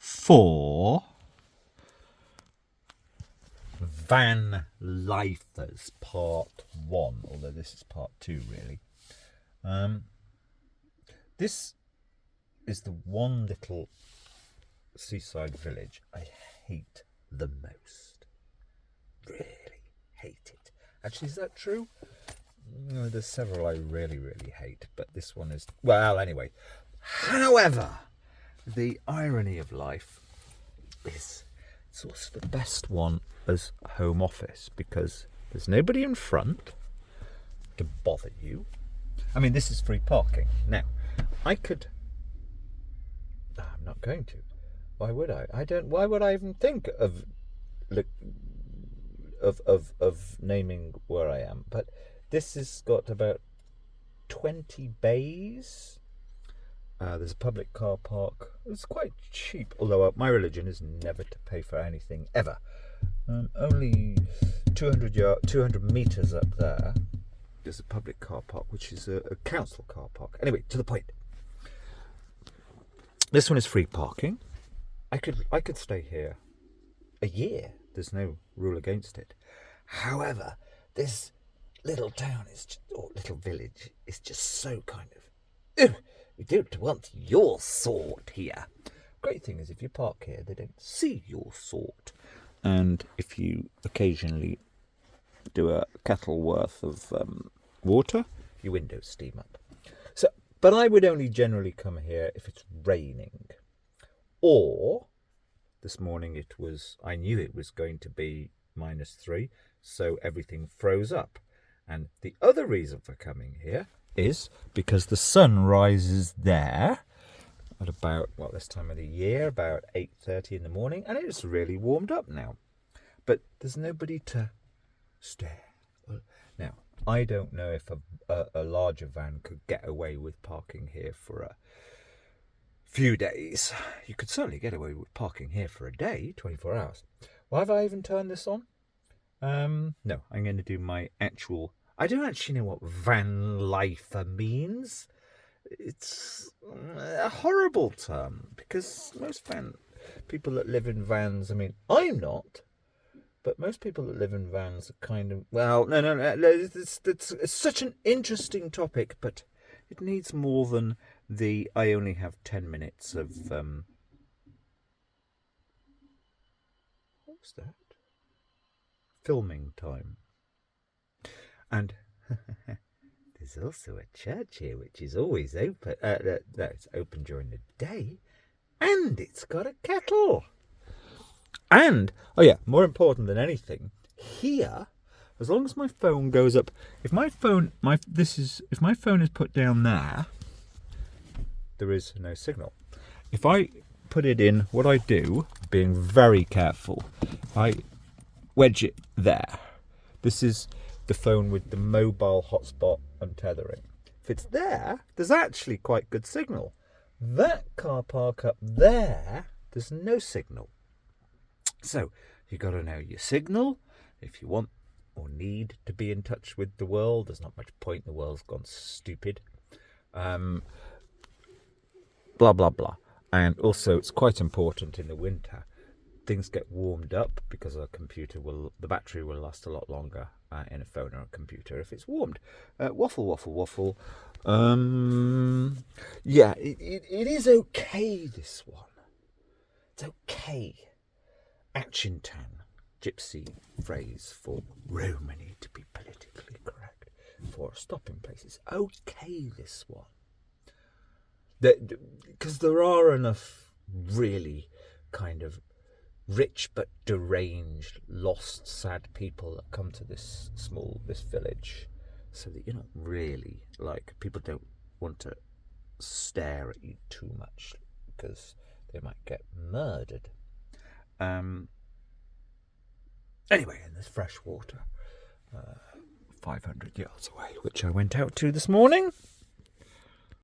for Van Lifers Part 1, although this is Part 2 really. This is the one little seaside village I hate the most. Really hate it. Actually, is that true? No, there's several I really, really hate, but this one is... Well, anyway. However, the irony of life is it's also the best one as home office because there's nobody in front to bother you. I mean, this is free parking. Now, I could... I'm not going to. Why would I? Why would I even think of naming where I am? But this has got about 20 bays. There's a public car park. It's quite cheap, although my religion is never to pay for anything ever. Only 200 metres up there, there's a public car park, which is a council car park. Anyway, to the point. This one is free parking. I could stay here a year. There's no rule against it. However, this little town little village is just so kind of... We don't want your sort here. Great thing is if you park here, they don't see your sort. And if you occasionally do a kettle worth of water, your windows steam up. But I would only generally come here if it's raining. Or, this morning I knew it was going to be -3, so everything froze up. And the other reason for coming here is because the sun rises there at about, this time of the year, about 8:30 in the morning, and it's really warmed up now. But there's nobody to stare. Now, I don't know if a larger van could get away with parking here for a few days. You could certainly get away with parking here for a day, 24 hours. Why have I even turned this on? No, I'm going to do my actual... I don't actually know what van lifer means. It's a horrible term because most people that live in vans, I mean, I'm not, but most people that live in vans are kind of... Well, no. It's such an interesting topic, but it needs more than I only have 10 minutes of... What was that? Filming time. And there's also a church here which is always open. It's open during the day, and it's got a kettle. And more important than anything, here, as long as my phone goes up, if my phone is put down there is no signal. If I put it in, what I do, being very careful, I wedge it there. This is the phone with the mobile hotspot and tethering. If it's there's actually quite good signal. That car park up there's no signal. So you got to know your signal if you want or need to be in touch with the world. There's not much point. The world's gone stupid. Blah blah blah. And also, it's quite important in the winter. Things get warmed up because the battery will last a lot longer in a phone or a computer if it's warmed. Waffle. It is okay, this one. It's okay. Action Town, gypsy phrase for Romany, to be politically correct, for stopping places. Okay, this one. Because there are enough really kind of rich but deranged, lost, sad people that come to this village, so that you're not really, people don't want to stare at you too much because they might get murdered. Anyway, and there's fresh water 500 yards away, which I went out to this morning.